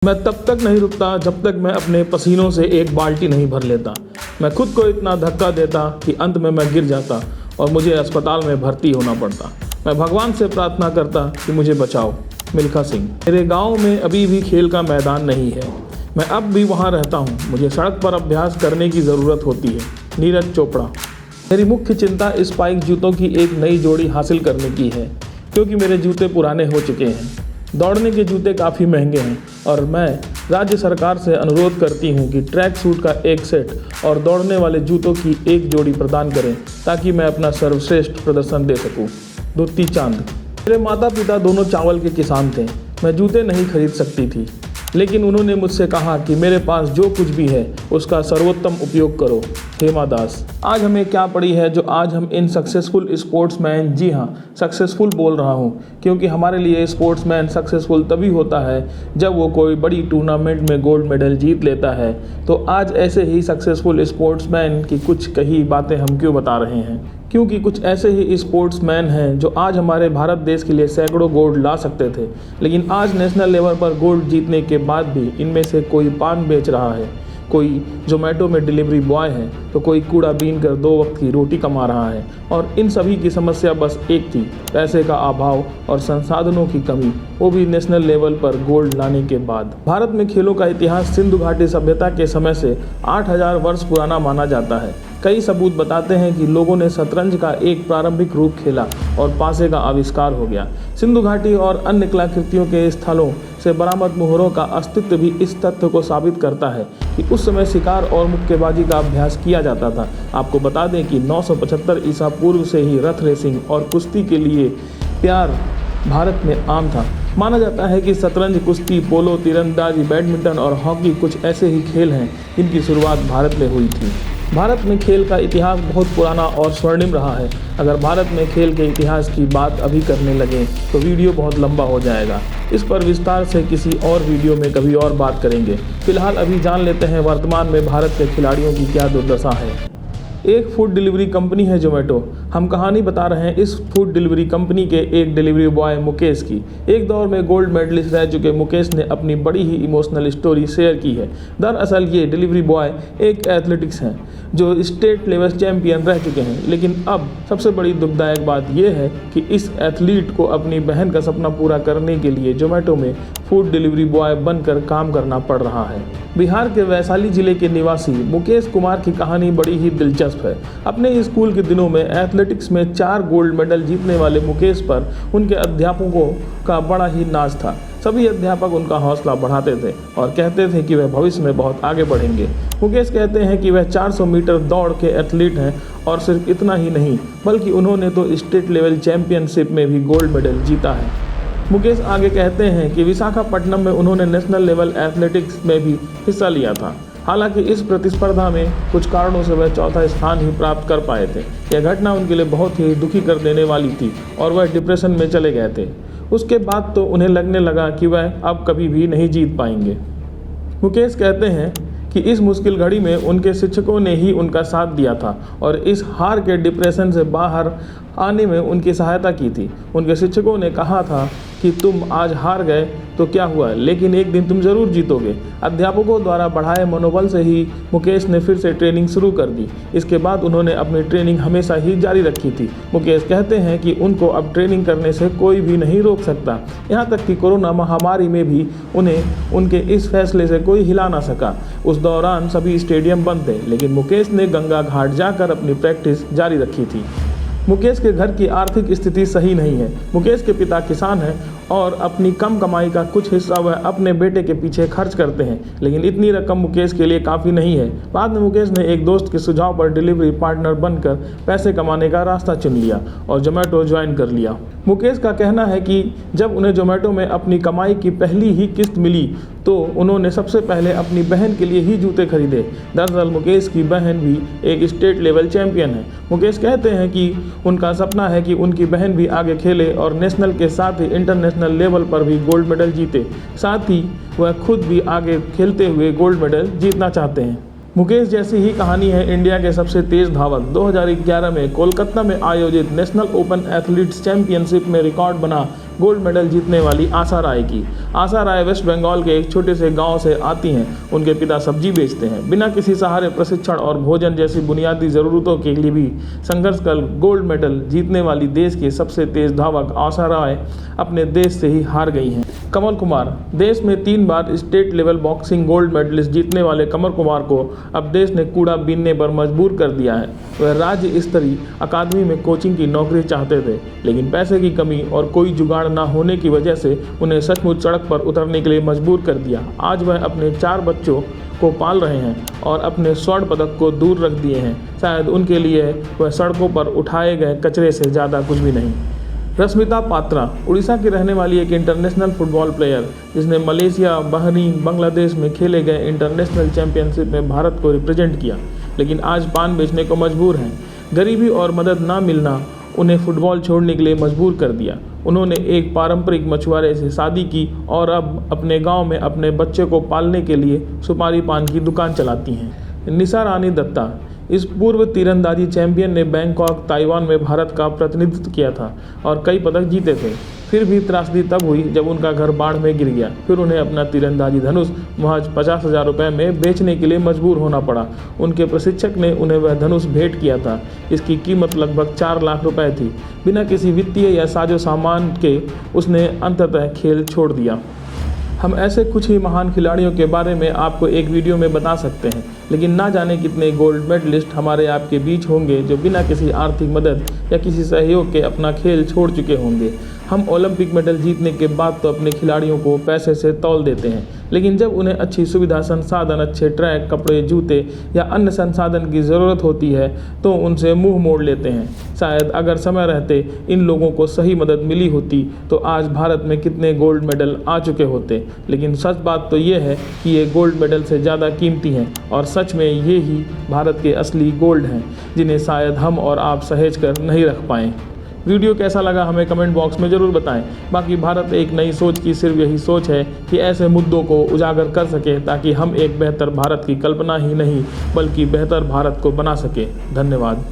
मैं तब तक नहीं रुकता जब तक मैं अपने पसीनों से एक बाल्टी नहीं भर लेता। मैं खुद को इतना धक्का देता कि अंत में मैं गिर जाता और मुझे अस्पताल में भर्ती होना पड़ता। मैं भगवान से प्रार्थना करता कि मुझे बचाओ। मिल्खा सिंह। मेरे गांव में अभी भी खेल का मैदान नहीं है। मैं अब भी वहां रहता हूं। मुझे सड़क पर अभ्यास करने की ज़रूरत होती है। नीरज चोपड़ा। मेरी मुख्य चिंता स्पाइक जूतों की एक नई जोड़ी हासिल करने की है, क्योंकि मेरे जूते पुराने हो चुके हैं। दौड़ने के जूते काफ़ी महंगे हैं और मैं राज्य सरकार से अनुरोध करती हूं कि ट्रैक सूट का एक सेट और दौड़ने वाले जूतों की एक जोड़ी प्रदान करें, ताकि मैं अपना सर्वश्रेष्ठ प्रदर्शन दे सकूं। दुत्ती चांद। मेरे माता पिता दोनों चावल के किसान थे। मैं जूते नहीं खरीद सकती थी, लेकिन उन्होंने मुझसे कहा कि मेरे पास जो कुछ भी है उसका सर्वोत्तम उपयोग करो। हेमा दास। आज हमें क्या पड़ी है जो आज हम इन सक्सेसफुल स्पोर्ट्समैन, जी हाँ सक्सेसफुल बोल रहा हूँ, क्योंकि हमारे लिए स्पोर्ट्समैन सक्सेसफुल तभी होता है जब वो कोई बड़ी टूर्नामेंट में गोल्ड मेडल जीत लेता है। तो आज ऐसे ही सक्सेसफुल स्पोर्ट्समैन की कुछ कही बातें हम क्यों बता रहे हैं, क्योंकि कुछ ऐसे ही स्पोर्ट्समैन हैं जो आज हमारे भारत देश के लिए सैकड़ों गोल्ड ला सकते थे, लेकिन आज नेशनल लेवल पर गोल्ड जीतने के बाद भी इनमें से कोई पान बेच रहा है, कोई जोमेटो में डिलीवरी बॉय है, तो कोई कूड़ा बीन कर 2 वक्त की रोटी कमा रहा है। और इन सभी की समस्या बस एक थी, पैसे का अभाव और संसाधनों की कमी, वो भी नेशनल लेवल पर गोल्ड लाने के बाद। भारत में खेलों का इतिहास सिंधु घाटी सभ्यता के समय से 8000 वर्ष पुराना माना जाता है। कई सबूत बताते हैं कि लोगों ने शतरंज का एक प्रारंभिक रूप खेला और पासे का आविष्कार हो गया। सिंधु घाटी और अन्य कलाकृतियों के स्थलों से बरामद मोहरों का अस्तित्व भी इस तथ्य को साबित करता है कि उस समय शिकार और मुक्केबाजी का अभ्यास किया जाता था। आपको बता दें कि 975 ईसा पूर्व से ही रथ रेसिंग और कुश्ती के लिए प्यार भारत में आम था। माना जाता है कि शतरंज, कुश्ती, पोलो, तीरंदाजी, बैडमिंटन और हॉकी कुछ ऐसे ही खेल हैं जिनकी शुरुआत भारत में हुई थी। भारत में खेल का इतिहास बहुत पुराना और स्वर्णिम रहा है। अगर भारत में खेल के इतिहास की बात अभी करने लगे तो वीडियो बहुत लंबा हो जाएगा। इस पर विस्तार से किसी और वीडियो में कभी और बात करेंगे। फिलहाल अभी जान लेते हैं वर्तमान में भारत के खिलाड़ियों की क्या दुर्दशा है। एक फूड डिलीवरी कंपनी है जोमेटो। हम कहानी बता रहे हैं इस फूड डिलीवरी कंपनी के एक डिलीवरी बॉय मुकेश की। एक दौर में गोल्ड मेडलिस्ट रह चुके मुकेश ने अपनी बड़ी ही इमोशनल स्टोरी शेयर की है। दरअसल ये डिलीवरी बॉय एक एथलेटिक्स हैं जो स्टेट लेवल चैंपियन रह चुके हैं, लेकिन अब सबसे बड़ी दुखदायक बात यह है कि इस एथलीट को अपनी बहन का सपना पूरा करने के लिए जोमेटो में फूड डिलीवरी बॉय बनकर काम करना पड़ रहा है। बिहार के वैशाली जिले के निवासी मुकेश कुमार की कहानी बड़ी ही दिलचस्प है। अपने स्कूल के दिनों में एथलेटिक्स में 4 गोल्ड मेडल जीतने वाले मुकेश पर उनके अध्यापकों का बड़ा ही नाज था। सभी अध्यापक उनका हौसला बढ़ाते थे और कहते थे कि वह भविष्य में बहुत आगे बढ़ेंगे। मुकेश कहते हैं कि वह 400 मीटर दौड़ के एथलीट हैं और सिर्फ इतना ही नहीं, बल्कि उन्होंने तो स्टेट लेवल चैंपियनशिप में भी गोल्ड मेडल जीता है। मुकेश आगे कहते हैं कि विशाखापट्टनम में उन्होंने नेशनल लेवल एथलेटिक्स में भी हिस्सा लिया था। हालांकि इस प्रतिस्पर्धा में कुछ कारणों से वह चौथा स्थान ही प्राप्त कर पाए थे। यह घटना उनके लिए बहुत ही दुखी कर देने वाली थी और वह डिप्रेशन में चले गए थे। उसके बाद तो उन्हें लगने लगा कि वह अब कभी भी नहीं जीत पाएंगे। मुकेश कहते हैं कि इस मुश्किल घड़ी में उनके शिक्षकों ने ही उनका साथ दिया था और इस हार के डिप्रेशन से बाहर आने में उनकी सहायता की थी। उनके शिक्षकों ने कहा था कि तुम आज हार गए तो क्या हुआ, लेकिन एक दिन तुम जरूर जीतोगे। अध्यापकों द्वारा बढ़ाए मनोबल से ही मुकेश ने फिर से ट्रेनिंग शुरू कर दी। इसके बाद उन्होंने अपनी ट्रेनिंग हमेशा ही जारी रखी थी। मुकेश कहते हैं कि उनको अब ट्रेनिंग करने से कोई भी नहीं रोक सकता। यहाँ तक कि कोरोना महामारी में भी उन्हें उनके इस फैसले से कोई हिला ना सका। उस दौरान सभी स्टेडियम बंद थे, लेकिन मुकेश ने गंगा घाट जाकर अपनी प्रैक्टिस जारी रखी थी। मुकेश के घर की आर्थिक स्थिति सही नहीं है। मुकेश के पिता किसान हैं और अपनी कम कमाई का कुछ हिस्सा वह अपने बेटे के पीछे खर्च करते हैं, लेकिन इतनी रकम मुकेश के लिए काफ़ी नहीं है। बाद में मुकेश ने एक दोस्त के सुझाव पर डिलीवरी पार्टनर बनकर पैसे कमाने का रास्ता चुन लिया और जोमेटो ज्वाइन कर लिया। मुकेश का कहना है कि जब उन्हें जोमेटो में अपनी कमाई की पहली ही किस्त मिली तो उन्होंने सबसे पहले अपनी बहन के लिए ही जूते खरीदे। दरअसल मुकेश की बहन भी एक स्टेट लेवल चैंपियन है। मुकेश कहते हैं कि उनका सपना है कि उनकी बहन भी आगे खेले और नेशनल के साथ ही इंटरनेशनल लेवल पर भी गोल्ड मेडल जीते। साथ ही वह खुद भी आगे खेलते हुए गोल्ड मेडल जीतना चाहते हैं। मुकेश जैसी ही कहानी है इंडिया के सबसे तेज धावक। 2011 में कोलकाता में आयोजित नेशनल ओपन एथलीट्स चैंपियनशिप में रिकॉर्ड बना गोल्ड मेडल जीतने वाली आशा राय की। आशा राय वेस्ट बंगाल के एक छोटे से गांव से आती हैं। उनके पिता सब्जी बेचते हैं। बिना किसी सहारे, प्रशिक्षण और भोजन जैसी बुनियादी ज़रूरतों के लिए भी संघर्ष कर गोल्ड मेडल जीतने वाली देश की सबसे तेज धावक आशा राय अपने देश से ही हार गई हैं। कमल कुमार। देश में 3 बार state level boxing gold medalist जीतने वाले कमल कुमार को अब देश ने कूड़ा बीनने पर मजबूर कर दिया है। वह राज्य स्तरीय अकादमी में कोचिंग की नौकरी चाहते थे, लेकिन पैसे की कमी और कोई जुगाड़ न होने की वजह से उन्हें सचमुच सड़क पर उतरने के लिए मजबूर कर दिया। आज वह अपने 4 बच्चों को पाल रहे हैं और अपने स्वर्ण पदक को दूर रख दिए हैं। शायद उनके लिए वह सड़कों पर उठाए गए कचरे से ज़्यादा कुछ भी नहीं। रश्मिता पात्रा। उड़ीसा की रहने वाली एक इंटरनेशनल फुटबॉल प्लेयर जिसने मलेशिया, बहरीन, बांग्लादेश में खेले गए इंटरनेशनल चैंपियनशिप में भारत को रिप्रेजेंट किया, लेकिन आज पान बेचने को मजबूर हैं। गरीबी और मदद ना मिलना उन्हें फुटबॉल छोड़ने के लिए मजबूर कर दिया। उन्होंने एक पारंपरिक मछुआरे से शादी की और अब अपने गांव में अपने बच्चे को पालने के लिए सुपारी पान की दुकान चलाती हैं। निशा रानी दत्ता। इस पूर्व तीरंदाजी चैंपियन ने बैंकॉक, ताइवान में भारत का प्रतिनिधित्व किया था और कई पदक जीते थे। फिर भी त्रासदी तब हुई जब उनका घर बाढ़ में गिर गया। फिर उन्हें अपना तीरंदाजी धनुष महज 50,000 रुपये में बेचने के लिए मजबूर होना पड़ा। उनके प्रशिक्षक ने उन्हें वह धनुष भेंट किया था। इसकी कीमत लगभग 4 लाख रुपए थी। बिना किसी वित्तीय या साजो सामान के उसने अंततः खेल छोड़ दिया। हम ऐसे कुछ ही महान खिलाड़ियों के बारे में आपको एक वीडियो में बता सकते हैं, लेकिन ना जाने कितने गोल्ड मेडलिस्ट हमारे आपके बीच होंगे जो बिना किसी आर्थिक मदद या किसी सहयोग के अपना खेल छोड़ चुके होंगे। हम ओलंपिक मेडल जीतने के बाद तो अपने खिलाड़ियों को पैसे से तौल देते हैं, लेकिन जब उन्हें अच्छी सुविधा, संसाधन, अच्छे ट्रैक, कपड़े, जूते या अन्य संसाधन की ज़रूरत होती है तो उनसे मुंह मोड़ लेते हैं। शायद अगर समय रहते इन लोगों को सही मदद मिली होती तो आज भारत में कितने गोल्ड मेडल आ चुके होते। लेकिन सच बात तो ये है कि ये गोल्ड मेडल से ज़्यादा कीमती हैं और सच में ये ही भारत के असली गोल्ड हैं, जिन्हें शायद हम और आप सहेज कर नहीं रख पाएँ। वीडियो कैसा लगा हमें कमेंट बॉक्स में ज़रूर बताएं। बाकी भारत एक नई सोच की सिर्फ यही सोच है कि ऐसे मुद्दों को उजागर कर सके ताकि हम एक बेहतर भारत की कल्पना ही नहीं बल्कि बेहतर भारत को बना सके। धन्यवाद।